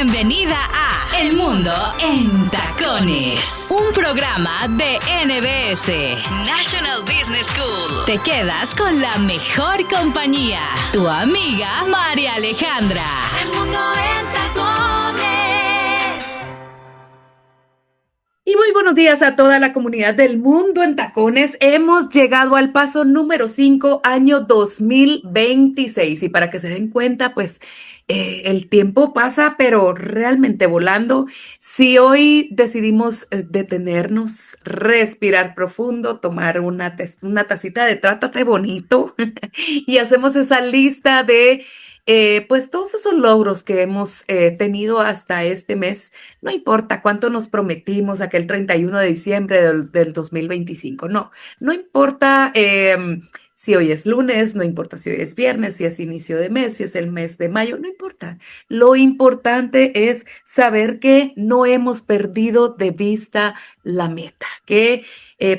Bienvenida a El Mundo en Tacones, un programa de NBS, National Business School. Te quedas con la mejor compañía, tu amiga María Alejandra. El Mundo en Tacones. Y muy buenos días a toda la comunidad del Mundo en Tacones. Hemos llegado al paso número 5, año 2026. Y para que se den cuenta, pues el tiempo pasa, pero realmente volando. Si hoy decidimos detenernos, respirar profundo, tomar una tacita de Trátate Bonito y hacemos esa lista de pues todos esos logros que hemos tenido hasta este mes. No importa cuánto nos prometimos aquel 31 de diciembre del 2025, no importa si hoy es lunes, no importa si hoy es viernes, si es inicio de mes, si es el mes de mayo, no importa. Lo importante es saber que no hemos perdido de vista la meta, que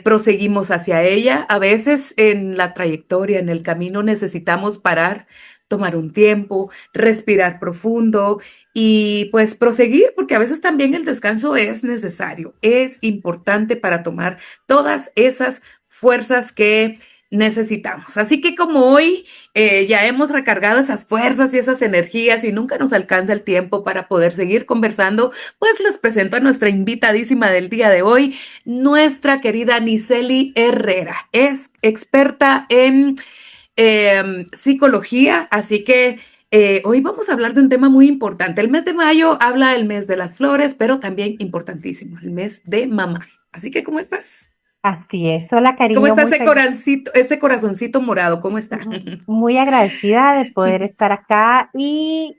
proseguimos hacia ella. A veces en la trayectoria, en el camino, necesitamos parar, tomar un tiempo, respirar profundo y pues proseguir, porque a veces también el descanso es necesario, es importante para tomar todas esas fuerzas que necesitamos. Así que como hoy ya hemos recargado esas fuerzas y esas energías y nunca nos alcanza el tiempo para poder seguir conversando, pues les presento a nuestra invitadísima del día de hoy, nuestra querida Nicely Herrera. Es experta en psicología, así que hoy vamos a hablar de un tema muy importante. El mes de mayo habla del mes de las flores, pero también importantísimo, el mes de mamá. Así que, ¿cómo estás? Así es. Hola, ¿Cómo cariño, está muy ese feliz, corazoncito, ese corazoncito morado? ¿Cómo está? muy agradecida de poder estar acá y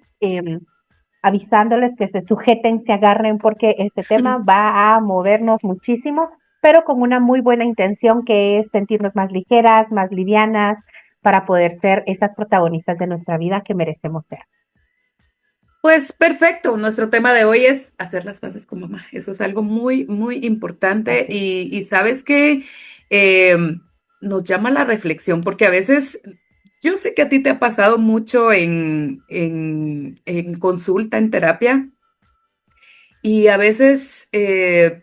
avisándoles que se sujeten, se agarren, porque este tema va a movernos muchísimo, pero con una muy buena intención que es sentirnos más ligeras, más livianas, para poder ser esas protagonistas de nuestra vida que merecemos ser. Pues perfecto, nuestro tema de hoy es hacer las paces con mamá. Eso es algo muy, muy importante Así. y sabes que eh, nos llama a la reflexión, porque a veces yo sé que a ti te ha pasado mucho en consulta, en terapia, y a veces de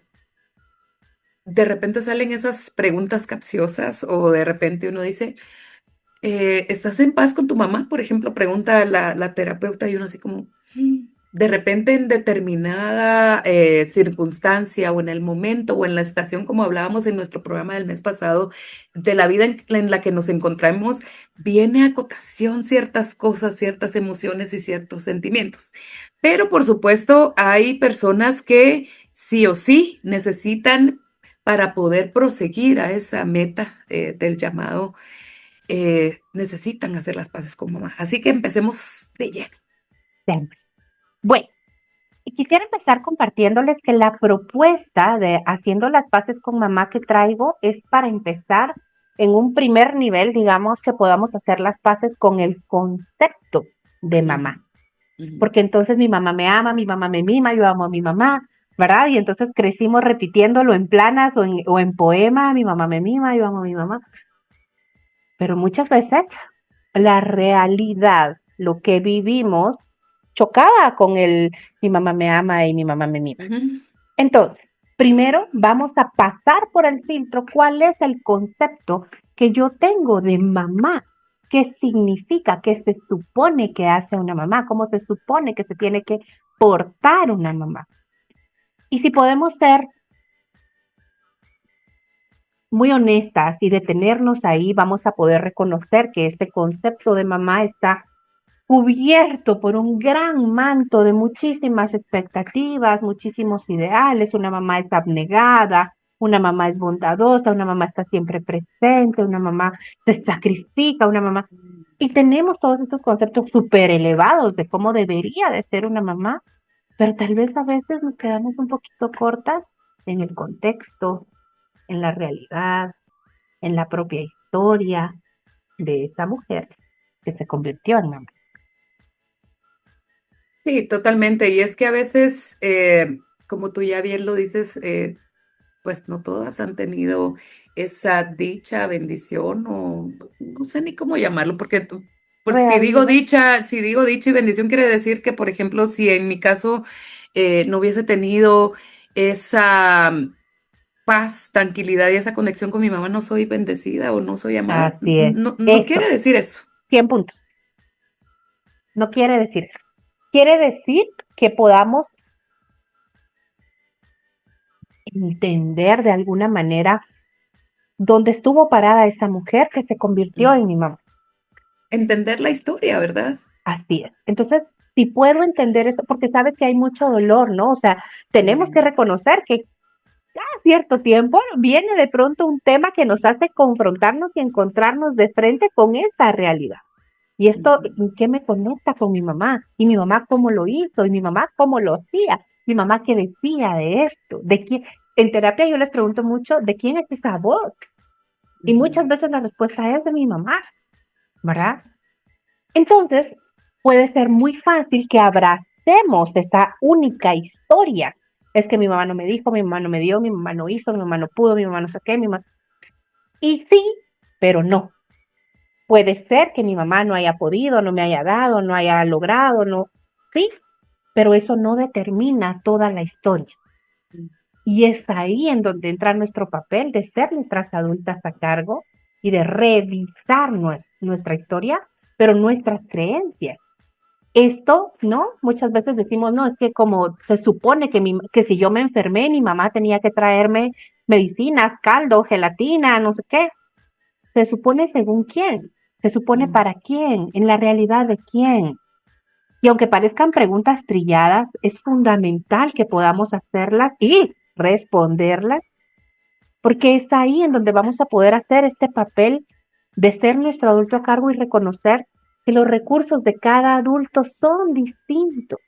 repente salen esas preguntas capciosas o de repente uno dice, ¿estás en paz con tu mamá? Por ejemplo, pregunta la terapeuta y uno así como, "Mm". De repente en determinada circunstancia o en el momento o en la estación, como hablábamos en nuestro programa del mes pasado, de la vida en la que nos encontramos, viene a cotación ciertas cosas, ciertas emociones y ciertos sentimientos. Pero por supuesto, hay personas que sí o sí necesitan para poder proseguir a esa meta del llamado necesitan hacer las paces con mamá. Así que empecemos de lleno. Siempre. Bueno, y quisiera empezar compartiéndoles que la propuesta de haciendo las paces con mamá que traigo es para empezar en un primer nivel, digamos, que podamos hacer las paces con el concepto de Ujú, mamá. ujú. Porque entonces mi mamá me ama, mi mamá me mima, yo amo a mi mamá, ¿verdad? Y entonces crecimos repitiéndolo en planas o en poema, mi mamá me mima, yo amo a mi mamá. Pero muchas veces la realidad, lo que vivimos, chocaba con el mi mamá me ama y mi mamá me mima. Ujú. Entonces, primero vamos a pasar por el filtro cuál es el concepto que yo tengo de mamá, qué significa, qué se supone que hace una mamá, cómo se supone que se tiene que portar una mamá. Y si podemos ser muy honestas y detenernos ahí, vamos a poder reconocer que este concepto de mamá está cubierto por un gran manto de muchísimas expectativas, muchísimos ideales. Una mamá es abnegada, una mamá es bondadosa, una mamá está siempre presente, una mamá se sacrifica, una mamá... Y tenemos todos estos conceptos súper elevados de cómo debería de ser una mamá, pero tal vez a veces nos quedamos un poquito cortas en el contexto, en la realidad, en la propia historia de esa mujer que se convirtió en mamá. Sí, totalmente. Y es que a veces, como tú ya bien lo dices, pues no todas han tenido esa dicha, bendición o no sé ni cómo llamarlo, porque Por realmente. si digo dicha y bendición, quiere decir que, por ejemplo, si en mi caso no hubiese tenido esa paz, tranquilidad y esa conexión con mi mamá, no soy bendecida o no soy amada. Así es. No, no quiere Eso, decir eso. 100 puntos. No quiere decir eso. Quiere decir que podamos entender de alguna manera dónde estuvo parada esa mujer que se convirtió en mi mamá. Entender la historia, ¿verdad? Así es. Entonces, si puedo entender eso, porque sabes que hay mucho dolor, ¿no? O sea, tenemos que reconocer que cada cierto tiempo viene de pronto un tema que nos hace confrontarnos y encontrarnos de frente con esa realidad. Y esto, ¿qué me conecta con mi mamá? Y mi mamá cómo lo hizo, y mi mamá cómo lo hacía, mi mamá qué decía de esto, de quién. En terapia yo les pregunto mucho, ¿de quién es esa voz? Y muchas veces la respuesta es de mi mamá, ¿verdad? Entonces, puede ser muy fácil que abracemos esa única historia. Es que mi mamá no me dijo, mi mamá no me dio, mi mamá no hizo, mi mamá no pudo, mi mamá no sé qué, mi mamá. Y sí, pero no. Puede ser que mi mamá no haya podido, no me haya dado, no haya logrado, no. Sí, pero eso no determina toda la historia. Y es ahí en donde entra nuestro papel de ser nuestras adultas a cargo y de revisar nuestra historia, pero nuestras creencias. Esto, ¿no? Muchas veces decimos, no, es que como se supone que si yo me enfermé, mi mamá tenía que traerme medicinas, caldo, gelatina, no sé qué. Se supone según quién, se supone para quién, en la realidad de quién. Y aunque parezcan preguntas trilladas, es fundamental que podamos hacerlas y responderlas, porque es ahí en donde vamos a poder hacer este papel de ser nuestro adulto a cargo y reconocer que los recursos de cada adulto son distintos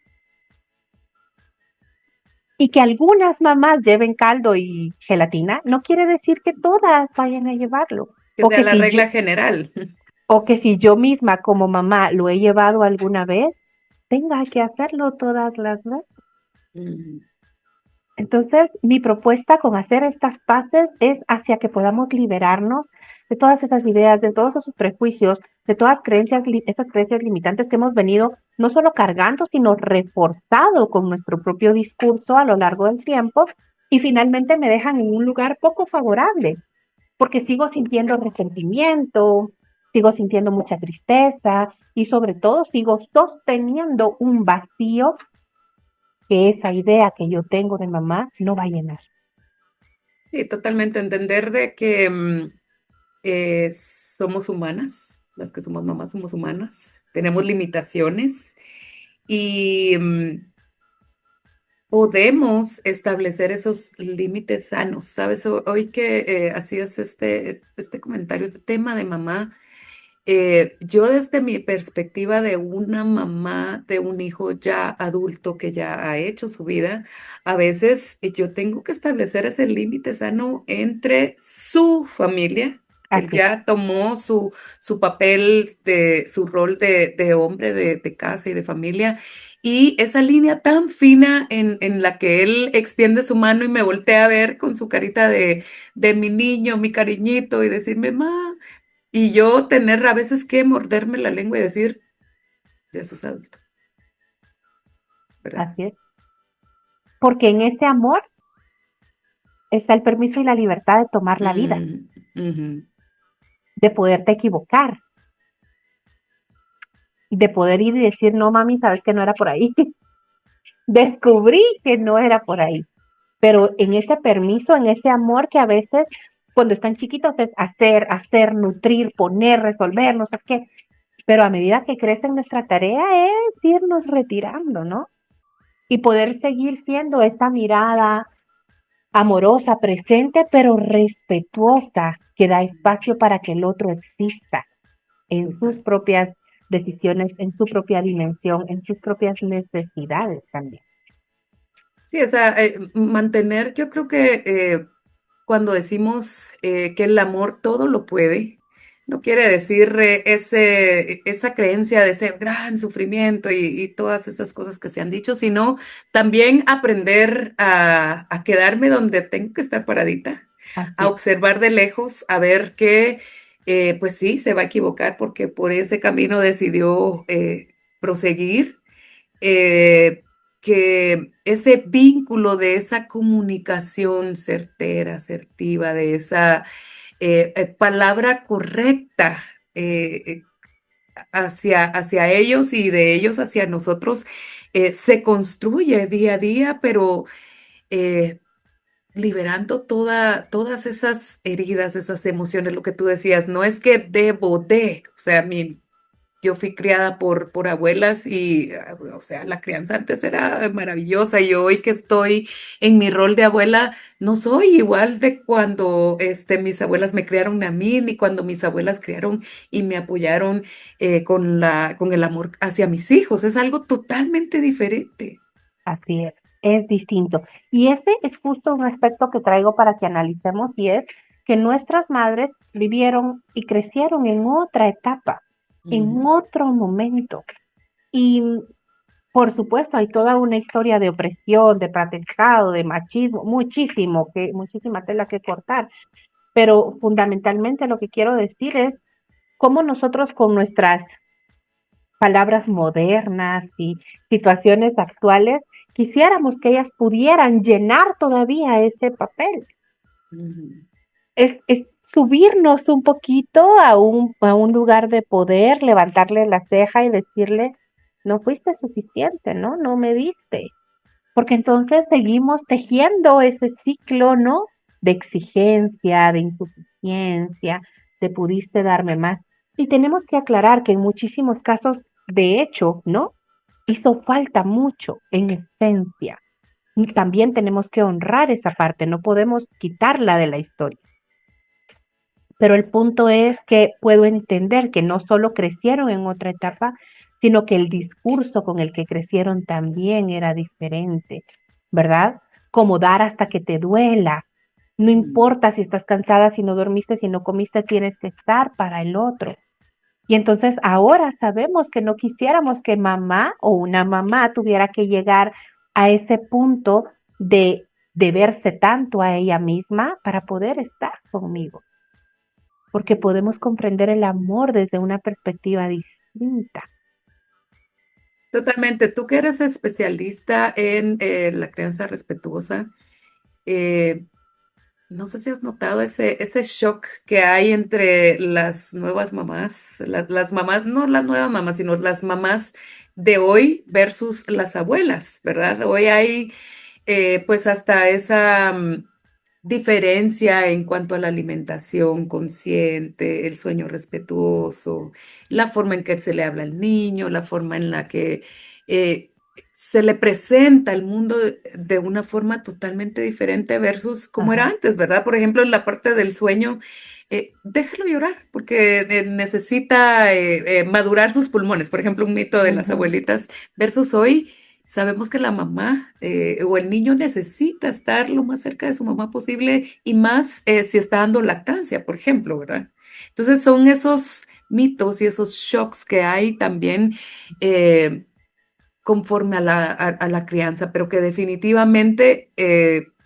y que algunas mamás lleven caldo y gelatina, no quiere decir que todas vayan a llevarlo. Que O sea que la si yo, regla general. o que si yo misma como mamá lo he llevado alguna vez, tenga que hacerlo todas las veces. Entonces, mi propuesta con hacer estas paces es hacia que podamos liberarnos de todas esas ideas, de todos esos prejuicios, de todas esas creencias limitantes que hemos venido no solo cargando, sino reforzado con nuestro propio discurso a lo largo del tiempo y finalmente me dejan en un lugar poco favorable, porque sigo sintiendo resentimiento, sigo sintiendo mucha tristeza y sobre todo sigo sosteniendo un vacío que esa idea que yo tengo de mamá no va a llenar. Sí, totalmente entender de que somos humanas, las que somos mamás somos humanas, tenemos limitaciones y podemos establecer esos límites sanos, ¿sabes? Hoy que hacías este comentario, este tema de mamá, yo desde mi perspectiva de una mamá de un hijo ya adulto que ya ha hecho su vida, a veces yo tengo que establecer ese límite sano entre su familia, que él Así es, ya tomó su papel de su rol de hombre de casa y de familia, y esa línea tan fina en la que él extiende su mano y me voltea a ver con su carita de mi niño, mi cariñito, y decirme, ma. Y yo tener a veces que morderme la lengua y decir, ya sos adulto, ¿verdad? así es. Porque en ese amor está el permiso y la libertad de tomar la vida, Ujú. de poderte equivocar, de poder ir y decir, no, mami, sabes que no era por ahí. Descubrí que no era por ahí. Pero en ese permiso, en ese amor que a veces cuando están chiquitos es hacer, nutrir, poner, resolver, no sé qué. Pero a medida que crece nuestra tarea es irnos retirando, ¿no? Y poder seguir siendo esa mirada amorosa, presente, pero respetuosa, que da espacio para que el otro exista en sus Total. propias decisiones, en su propia dimensión, en sus propias necesidades también. Sí, o sea, mantener, yo creo que cuando decimos que el amor todo lo puede, no quiere decir esa creencia de ese gran sufrimiento y todas esas cosas que se han dicho, sino también aprender a quedarme donde tengo que estar paradita, Así a es. observar de lejos, a ver qué. pues sí, se va a equivocar porque por ese camino decidió proseguir, eh, que ese vínculo de esa comunicación certera, asertiva, de esa palabra correcta hacia ellos y de ellos hacia nosotros, se construye día a día, pero eh, liberando todas esas heridas, esas emociones, lo que tú decías, no es que debo de, o sea, yo fui criada por abuelas y, o sea, la crianza antes era maravillosa y hoy que estoy en mi rol de abuela, no soy igual de cuando mis abuelas me criaron a mí, ni cuando mis abuelas criaron y me apoyaron con el amor hacia mis hijos. Es algo totalmente diferente. Así es distinto. Y ese es justo un aspecto que traigo para que analicemos y es que nuestras madres vivieron y crecieron en otra etapa, en Ujú. otro momento. Y por supuesto hay toda una historia de opresión, de patriarcado, de machismo, muchísima tela que cortar. Pero fundamentalmente lo que quiero decir es cómo nosotros con nuestras palabras modernas y situaciones actuales, quisiéramos que ellas pudieran llenar todavía ese papel. Ujú. Es subirnos un poquito a un lugar de poder, levantarle la ceja y decirle, no fuiste suficiente, ¿no? No me diste. Porque entonces seguimos tejiendo ese ciclo, ¿no? De exigencia, de insuficiencia, de pudiste darme más. Y tenemos que aclarar que en muchísimos casos, de hecho, ¿no? Hizo falta mucho en esencia. Y también tenemos que honrar esa parte, no podemos quitarla de la historia. Pero el punto es que puedo entender que no solo crecieron en otra etapa, sino que el discurso con el que crecieron también era diferente, ¿verdad? Como dar hasta que te duela. No importa si estás cansada, si no dormiste, si no comiste, tienes que estar para el otro. Y entonces ahora sabemos que no quisiéramos que mamá o una mamá tuviera que llegar a ese punto de verse tanto a ella misma para poder estar conmigo porque podemos comprender el amor desde una perspectiva distinta. Totalmente. Tú que eres especialista en la crianza respetuosa, eh, no sé si has notado ese shock que hay entre las nuevas mamás, las mamás, no las nuevas mamás, sino las mamás de hoy versus las abuelas, ¿verdad? Hoy hay pues hasta esa diferencia en cuanto a la alimentación consciente, el sueño respetuoso, la forma en que se le habla al niño, la forma en la que eh, se le presenta el mundo de una forma totalmente diferente versus como era Ajá. antes, ¿verdad? Por ejemplo, en la parte del sueño, déjalo llorar porque necesita madurar sus pulmones, por ejemplo, un mito de las Ujú. abuelitas versus hoy. Sabemos que la mamá o el niño necesita estar lo más cerca de su mamá posible y más si está dando lactancia, por ejemplo, ¿verdad? Entonces son esos mitos y esos shocks que hay también eh, conforme a la crianza, pero que definitivamente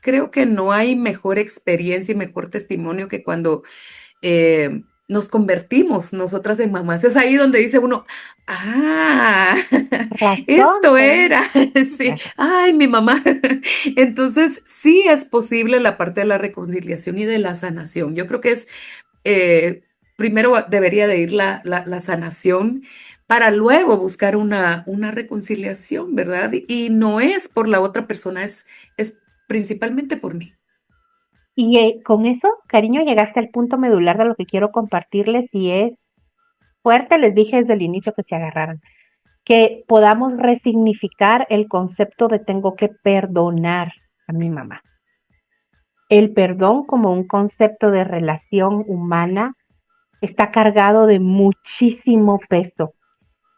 creo que no hay mejor experiencia y mejor testimonio que cuando nos convertimos nosotras en mamás. Es ahí donde dice uno, ah, Razón esto tenía. era, sí, Ajá. ay, mi mamá. Entonces, sí es posible la parte de la reconciliación y de la sanación. Yo creo que es, eh, primero debería de ir la sanación para luego buscar una reconciliación, ¿verdad? Y no es por la otra persona, es principalmente por mí. Y con eso, cariño, llegaste al punto medular de lo que quiero compartirles y es fuerte, les dije desde el inicio que se agarraran, que podamos resignificar el concepto de tengo que perdonar a mi mamá. El perdón como un concepto de relación humana está cargado de muchísimo peso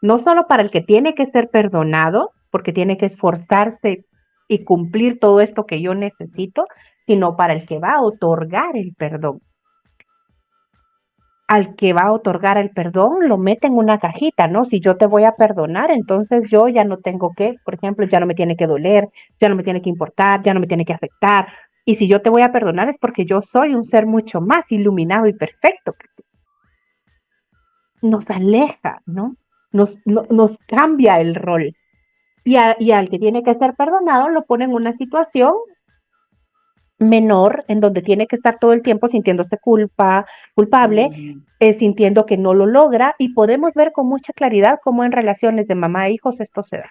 no solo para el que tiene que ser perdonado, porque tiene que esforzarse y cumplir todo esto que yo necesito, sino para el que va a otorgar el perdón. Al que va a otorgar el perdón lo mete en una cajita, ¿no? Si yo te voy a perdonar, entonces yo ya no tengo que, por ejemplo, ya no me tiene que doler, ya no me tiene que importar, ya no me tiene que afectar. Y si yo te voy a perdonar es porque yo soy un ser mucho más iluminado y perfecto que tú. nos aleja, ¿no? Nos cambia el rol. Y al que tiene que ser perdonado lo pone en una situación menor en donde tiene que estar todo el tiempo sintiéndose culpable, Mm, sintiendo que no lo logra y podemos ver con mucha claridad cómo en relaciones de mamá e hijos esto se da.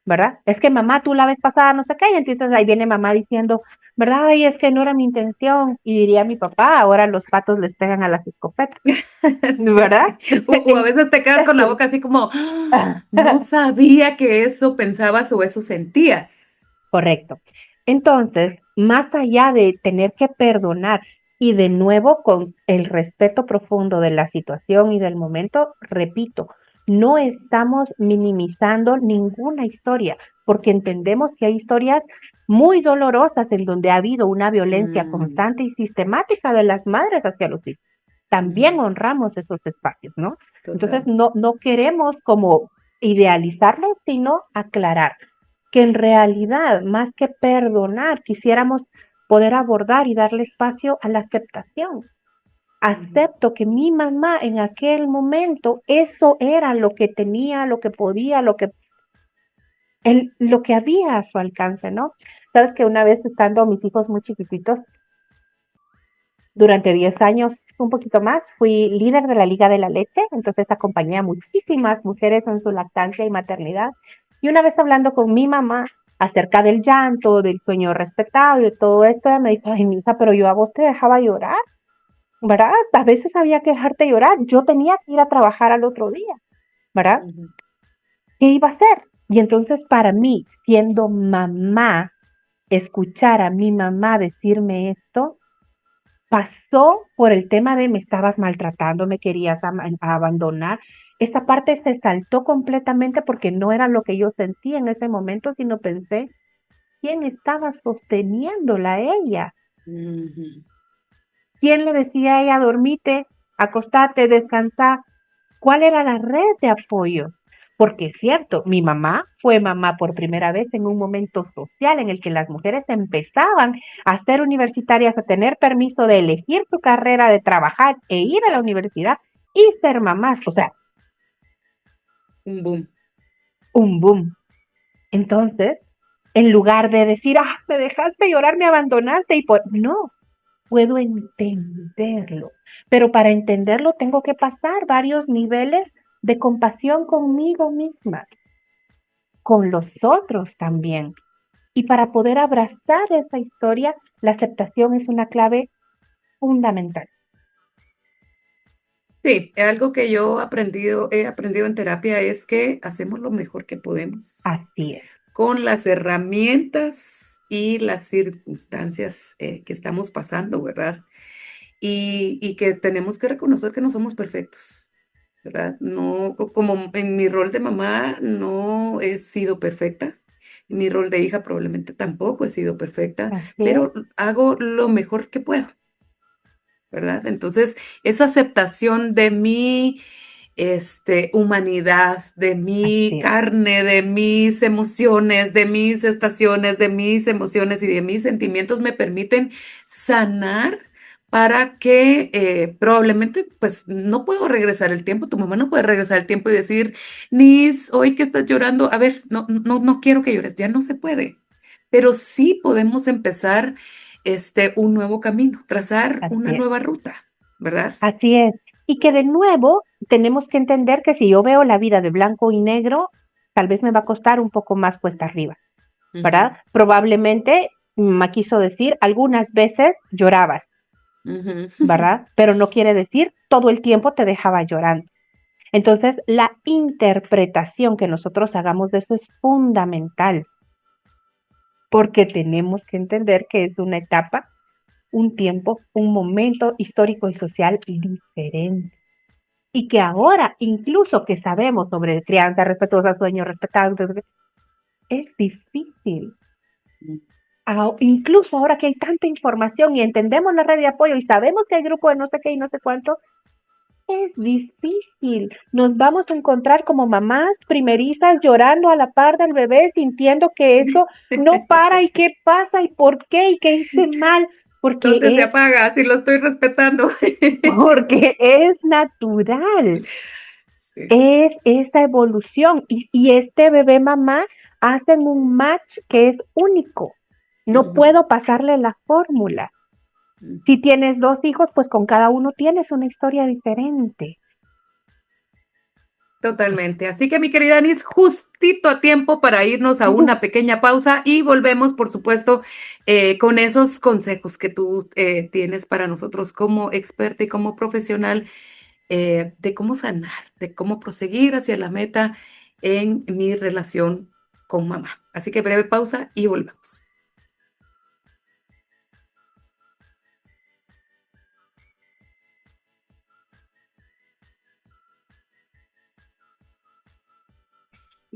¿Verdad? Es que mamá, tú la vez pasada no sé qué, y entonces ahí viene mamá diciendo, ¿verdad? Ay, es que no era mi intención. Y diría mi papá, ahora los patos les pegan a las escopetas, sí. ¿verdad? O a veces te quedas con la boca así como, "Ah, no sabía que eso pensabas o eso sentías". Correcto. Entonces, más allá de tener que perdonar y de nuevo con el respeto profundo de la situación y del momento, repito, no estamos minimizando ninguna historia, porque entendemos que hay historias muy dolorosas en donde ha habido una violencia Mm, constante y sistemática de las madres hacia los hijos. También mm, honramos esos espacios, ¿no? Entonces, total. no queremos como idealizarlo, sino aclarar que en realidad, más que perdonar, quisiéramos poder abordar y darle espacio a la aceptación. Mm, Acepto que mi mamá en aquel momento, eso era lo que tenía, lo que podía, lo que había a su alcance, ¿no? Sabes que una vez estando mis hijos muy chiquititos, durante 10 años, un poquito más, fui líder de la Liga de la Leche, entonces acompañé a muchísimas mujeres en su lactancia y maternidad. Y una vez hablando con mi mamá acerca del llanto, del sueño respetado y de todo esto, ella me dijo, ay, mi hija, pero yo a vos te dejaba llorar, ¿verdad? A veces había que dejarte llorar, yo tenía que ir a trabajar al otro día, ¿verdad? ujú. ¿Qué iba a hacer? Y entonces para mí, siendo mamá, escuchar a mi mamá decirme esto, pasó por el tema de me estabas maltratando, me querías abandonar. Esta parte se saltó completamente porque no era lo que yo sentía en ese momento, sino pensé, ¿quién estaba sosteniéndola a ella? Ujú. ¿Quién le decía a ella, dormite, acostate, descansa? ¿Cuál era la red de apoyo? Porque es cierto, mi mamá fue mamá por primera vez en un momento social en el que las mujeres empezaban a ser universitarias, a tener permiso de elegir su carrera, de trabajar e ir a la universidad y ser mamás. O sea, Un boom. un boom. Entonces, en lugar de decir, ah, me dejaste llorar, me abandonaste y por... No, puedo entenderlo. Pero para entenderlo tengo que pasar varios niveles de compasión conmigo misma, con los otros también. Y para poder abrazar esa historia, la aceptación es una clave fundamental. Sí, algo que yo he aprendido en terapia es que hacemos lo mejor que podemos Así es, con las herramientas y las circunstancias que estamos pasando, ¿verdad? Y que tenemos que reconocer que no somos perfectos, ¿verdad? No, como en mi rol de mamá no he sido perfecta, en mi rol de hija probablemente tampoco he sido perfecta, así es, pero hago lo mejor que puedo, ¿verdad? Entonces, esa aceptación de mi humanidad, de mi así es, carne, de mis emociones, de mis estaciones, de mis emociones y de mis sentimientos me permiten sanar para que probablemente, pues no puedo regresar el tiempo, tu mamá no puede regresar el tiempo y decir, Nis, hoy que estás llorando, a ver, no quiero que llores, ya no se puede, pero sí podemos empezar un nuevo camino, trazar una así es, nueva ruta, ¿verdad? así es. Y que de nuevo tenemos que entender que si yo veo la vida de blanco y negro, tal vez me va a costar un poco más cuesta arriba, Ujú, ¿verdad? Probablemente, me quiso decir, algunas veces llorabas, ujú. ¿verdad? Pero no quiere decir todo el tiempo te dejaba llorando. Entonces, la interpretación que nosotros hagamos de eso es fundamental, porque tenemos que entender que es una etapa, un tiempo, un momento histórico y social diferente. Y que ahora, incluso que sabemos sobre crianza respetuosa, sueño respetado, es difícil. Incluso ahora que hay tanta información y entendemos la red de apoyo y sabemos que hay grupo de no sé qué y no sé cuánto, es difícil. Nos vamos a encontrar como mamás primerizas llorando a la par del bebé, sintiendo que eso no para y qué pasa y por qué y qué hice mal. porque ¿Dónde se apaga? Si lo estoy respetando. porque es natural, Sí. es esa evolución y este bebé mamá hacen un match que es único. No Ujú, puedo pasarle la fórmula. ujú. Si tienes dos hijos, pues con cada uno tienes una historia diferente. Totalmente. Así que mi querida Anis, justito a tiempo para irnos a una pequeña pausa y volvemos, por supuesto, con esos consejos que tú tienes para nosotros como experta y como profesional de cómo sanar, de cómo proseguir hacia la meta en mi relación con mamá. Así que breve pausa y volvemos.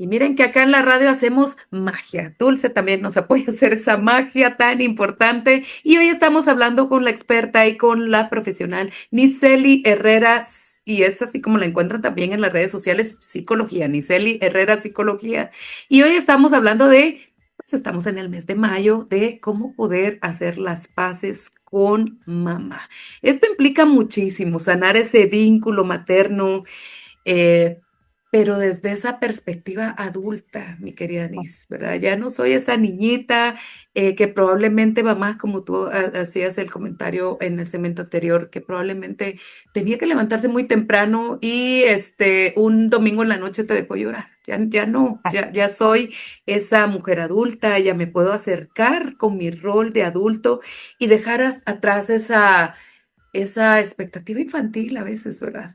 Y miren que acá en la radio hacemos magia. Dulce también nos apoya a hacer esa magia tan importante. Y hoy estamos hablando con la experta y con la profesional Niceli Herreras. Y es así como la encuentran también en las redes sociales, psicología, Niceli Herrera Psicología. Y hoy estamos hablando pues estamos en el mes de mayo, de cómo poder hacer las paces con mamá. Esto implica muchísimo, sanar ese vínculo materno, eh, pero desde esa perspectiva adulta, mi querida Nis, ¿verdad? Ya no soy esa niñita que probablemente mamá, como tú hacías el comentario en el segmento anterior, que probablemente tenía que levantarse muy temprano y un domingo en la noche te dejó llorar. Ya no, ya soy esa mujer adulta, ya me puedo acercar con mi rol de adulto y dejar atrás esa expectativa infantil a veces, ¿verdad?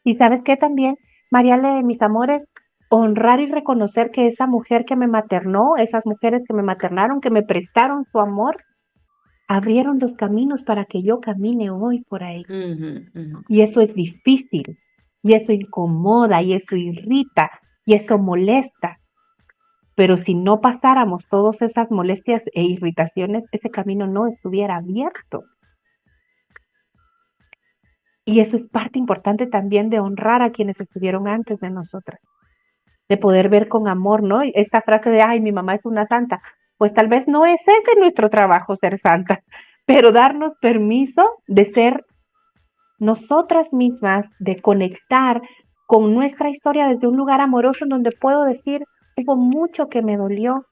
Y sabes qué también, Mariale, de mis amores, honrar y reconocer que esa mujer que me maternó, esas mujeres que me maternaron, que me prestaron su amor, abrieron los caminos para que yo camine hoy por ahí. Ujú, ujú. Y eso es difícil, y eso incomoda, y eso irrita, y eso molesta. Pero si no pasáramos todas esas molestias e irritaciones, ese camino no estuviera abierto. Y eso es parte importante también de honrar a quienes estuvieron antes de nosotras, de poder ver con amor, ¿no? Esta frase de, ay, mi mamá es una santa, pues tal vez no es ese nuestro trabajo ser santa, pero darnos permiso de ser nosotras mismas, de conectar con nuestra historia desde un lugar amoroso en donde puedo decir, hubo mucho que me dolió,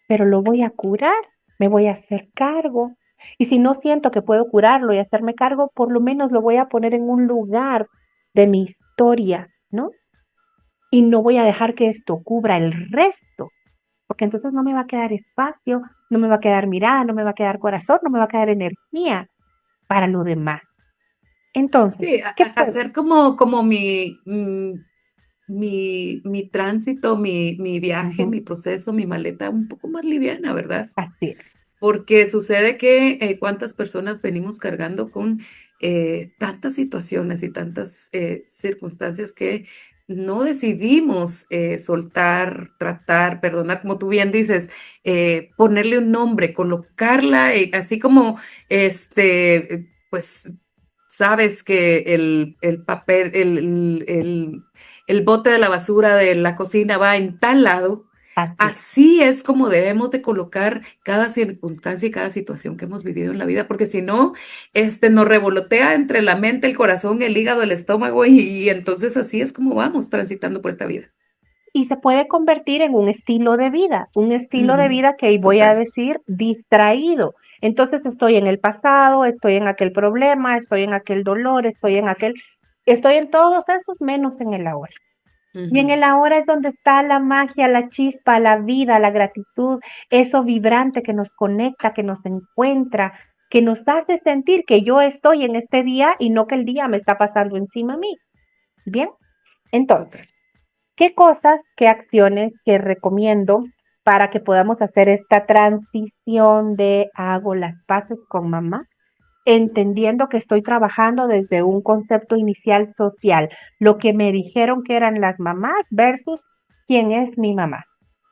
pero lo voy a curar, me voy a hacer cargo. Y si no siento que puedo curarlo y hacerme cargo, por lo menos lo voy a poner en un lugar de mi historia, ¿no? Y no voy a dejar que esto cubra el resto, porque entonces no me va a quedar espacio, no me va a quedar mirada, no me va a quedar corazón, no me va a quedar energía para lo demás. Entonces, Sí, ¿qué puedo? hacer como mi tránsito, mi viaje, Ujú, mi proceso, mi maleta un poco más liviana, ¿verdad? así es. Porque sucede que cuántas personas venimos cargando con tantas situaciones y tantas circunstancias que no decidimos soltar, tratar, perdonar, como tú bien dices, ponerle un nombre, colocarla, así como pues sabes que el papel, el bote de la basura de la cocina va en tal lado. Así es. Así es como debemos de colocar cada circunstancia y cada situación que hemos vivido en la vida, porque si no, nos revolotea entre la mente, el corazón, el hígado, el estómago, y entonces así es como vamos transitando por esta vida. Y se puede convertir en un estilo de Ujú, vida que voy a total. decir distraído. Entonces estoy en el pasado, estoy en aquel problema, estoy en aquel dolor, estoy en todos esos menos en el ahora. Y en Ujú. el ahora es donde está la magia, la chispa, la vida, la gratitud, eso vibrante que nos conecta, que nos encuentra, que nos hace sentir que yo estoy en este día y no que el día me está pasando encima a mí. Bien, entonces. Total. ¿Qué cosas, qué acciones que recomiendo para que podamos hacer esta transición de hago las paces con mamá? Entendiendo que estoy trabajando desde un concepto inicial social, lo que me dijeron que eran las mamás versus quién es mi mamá.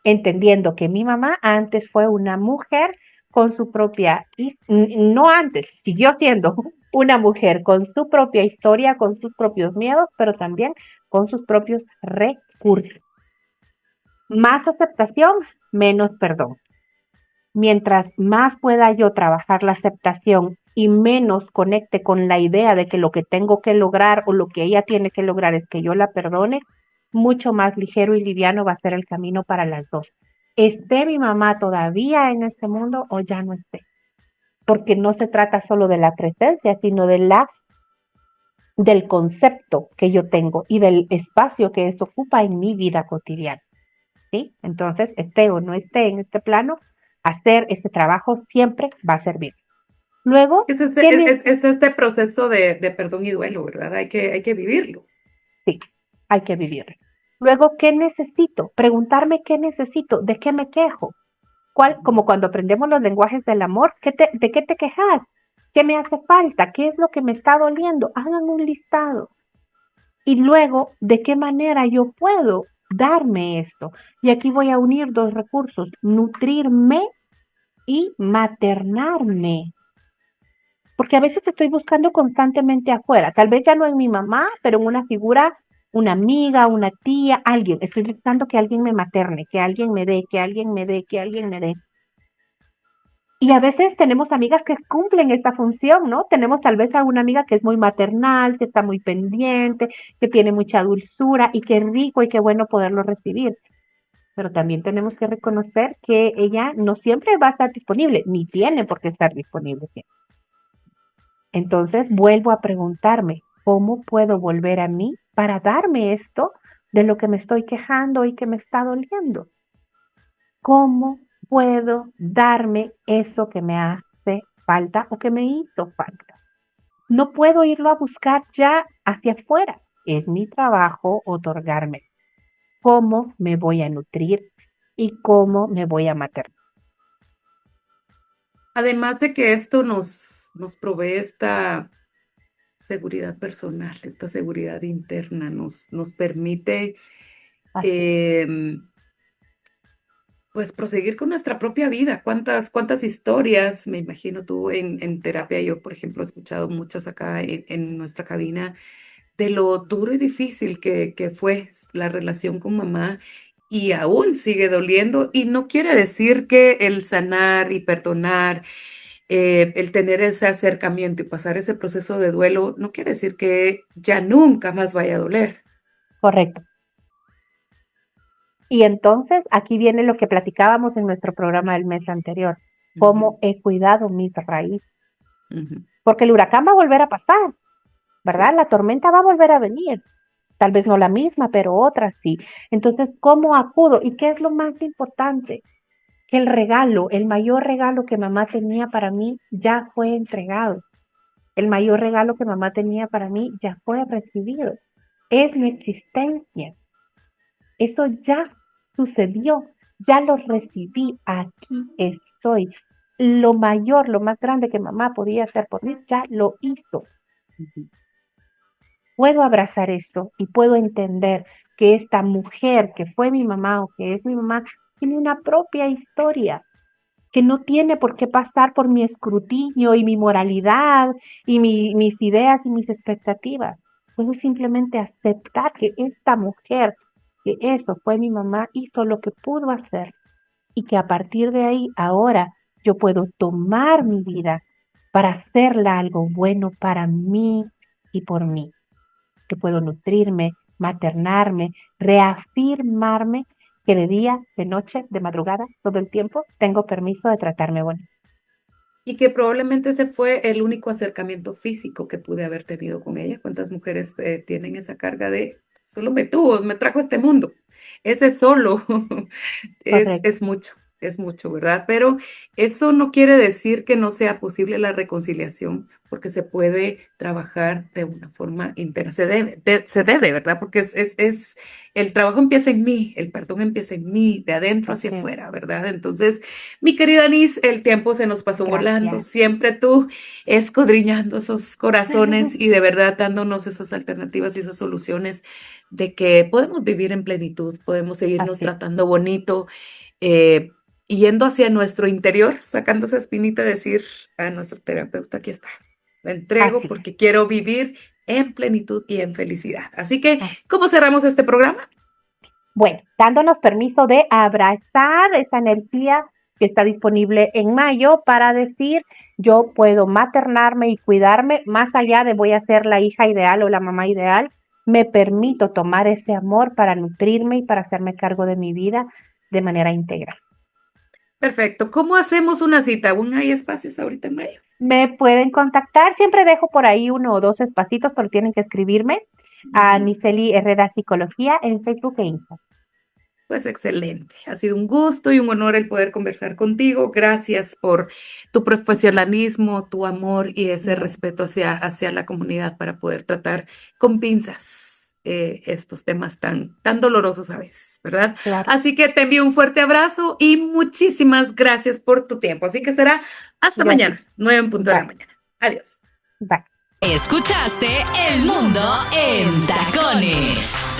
Entendiendo que mi mamá antes fue una mujer con su propia, no antes, siguió siendo una mujer con su propia historia, con sus propios miedos, pero también con sus propios recursos. Más aceptación, menos perdón. Mientras más pueda yo trabajar la aceptación y menos conecte con la idea de que lo que tengo que lograr o lo que ella tiene que lograr es que yo la perdone, mucho más ligero y liviano va a ser el camino para las dos. ¿Esté mi mamá todavía en este mundo o ya no esté? Porque no se trata solo de la presencia, sino del concepto que yo tengo y del espacio que eso ocupa en mi vida cotidiana. ¿Sí? Entonces, esté o no esté en este plano, hacer ese trabajo siempre va a servir. Luego, Es este proceso de perdón y duelo, ¿verdad? Hay que vivirlo. sí, hay que vivirlo. Luego, ¿qué necesito? Preguntarme qué necesito, de qué me quejo. Como cuando aprendemos los lenguajes del amor, ¿de qué te quejas? ¿Qué me hace falta? ¿Qué es lo que me está doliendo? Hagan un listado. Y luego, ¿de qué manera yo puedo darme esto? Y aquí voy a unir dos recursos, nutrirme y maternarme. Porque a veces estoy buscando constantemente afuera, tal vez ya no en mi mamá, pero en una figura, una amiga, una tía, alguien. Estoy buscando que alguien me materne, que alguien me dé, que alguien me dé, que alguien me dé. Y a veces tenemos amigas que cumplen esta función, ¿no? Tenemos tal vez a una amiga que es muy maternal, que está muy pendiente, que tiene mucha dulzura y qué rico y qué bueno poderlo recibir. Pero también tenemos que reconocer que ella no siempre va a estar disponible, ni tiene por qué estar disponible siempre. Entonces vuelvo a preguntarme, ¿cómo puedo volver a mí para darme esto de lo que me estoy quejando y que me está doliendo? ¿Cómo puedo darme eso que me hace falta o que me hizo falta? No puedo irlo a buscar ya hacia afuera. Es mi trabajo otorgarme. ¿Cómo me voy a nutrir y cómo me voy a maternar? Además de que esto nos provee esta seguridad personal, esta seguridad interna, nos permite Así, em, pues proseguir con nuestra propia vida. ¿Cuántas historias, me imagino tú en terapia? Yo, por ejemplo, he escuchado muchas acá en nuestra cabina de lo duro y difícil que fue la relación con mamá y aún sigue doliendo. Y no quiere decir que el sanar y perdonar, el tener ese acercamiento y pasar ese proceso de duelo, no quiere decir que ya nunca más vaya a doler. correcto. Y entonces aquí viene lo que platicábamos en nuestro programa del mes anterior, Ujú, cómo he cuidado mis raíces, ujú, porque el huracán va a volver a pasar, ¿verdad? sí. La tormenta va a volver a venir, tal vez no la misma, pero otra sí. Entonces, ¿cómo acudo? ¿Y qué es lo más importante? Que el regalo, el mayor regalo que mamá tenía para mí ya fue entregado. El mayor regalo que mamá tenía para mí ya fue recibido. Es mi existencia. Eso ya sucedió, ya lo recibí, aquí estoy. Lo mayor, lo más grande que mamá podía hacer por mí, ya lo hizo. Ujú. Puedo abrazar esto y puedo entender que esta mujer que fue mi mamá o que es mi mamá tiene una propia historia que no tiene por qué pasar por mi escrutinio y mi moralidad y mis ideas y mis expectativas. Puedo simplemente aceptar que esta mujer, que eso fue mi mamá, hizo lo que pudo hacer y que a partir de ahí ahora yo puedo tomar mi vida para hacerla algo bueno para mí y por mí, que puedo nutrirme, maternarme, reafirmarme que de día, de noche, de madrugada, todo el tiempo, tengo permiso de tratarme bonito. Y que probablemente ese fue el único acercamiento físico que pude haber tenido con ella. ¿Cuántas mujeres tienen esa carga de solo me tuvo, me trajo a este mundo? Ese solo Correcto, es mucho, ¿verdad? Pero eso no quiere decir que no sea posible la reconciliación, porque se puede trabajar de una forma interna. Se debe, ¿verdad? Porque el trabajo empieza en mí, el perdón empieza en mí, de adentro hacia así es. afuera, ¿verdad? Entonces, mi querida Nis, el tiempo se nos pasó volando, Gracias. siempre tú escudriñando esos corazones y de verdad dándonos esas alternativas y esas soluciones de que podemos vivir en plenitud, podemos seguirnos Así es, tratando bonito, eh, yendo hacia nuestro interior, sacando esa espinita, decir a nuestro terapeuta, aquí está, la entrego así es, porque quiero vivir en plenitud y en felicidad. Así que, así. ¿cómo cerramos este programa? Bueno, dándonos permiso de abrazar esa energía que está disponible en mayo para decir, yo puedo maternarme y cuidarme más allá de voy a ser la hija ideal o la mamá ideal. Me permito tomar ese amor para nutrirme y para hacerme cargo de mi vida de manera íntegra. Perfecto. ¿Cómo hacemos una cita? ¿Aún hay espacios ahorita en mayo? Me pueden contactar, siempre dejo por ahí 1 o 2 espacitos, pero tienen que escribirme a Nicely Herrera Psicología en Facebook e Instagram. Pues excelente. Ha sido un gusto y un honor el poder conversar contigo. Gracias por tu profesionalismo, tu amor y ese respeto hacia la comunidad para poder tratar con pinzas estos temas tan dolorosos a veces, ¿verdad? Claro. Así que te envío un fuerte abrazo y muchísimas gracias por tu tiempo. Así que será hasta mañana, 9 en punto de la mañana. Adiós. Bye. Escuchaste El Mundo en Tacones.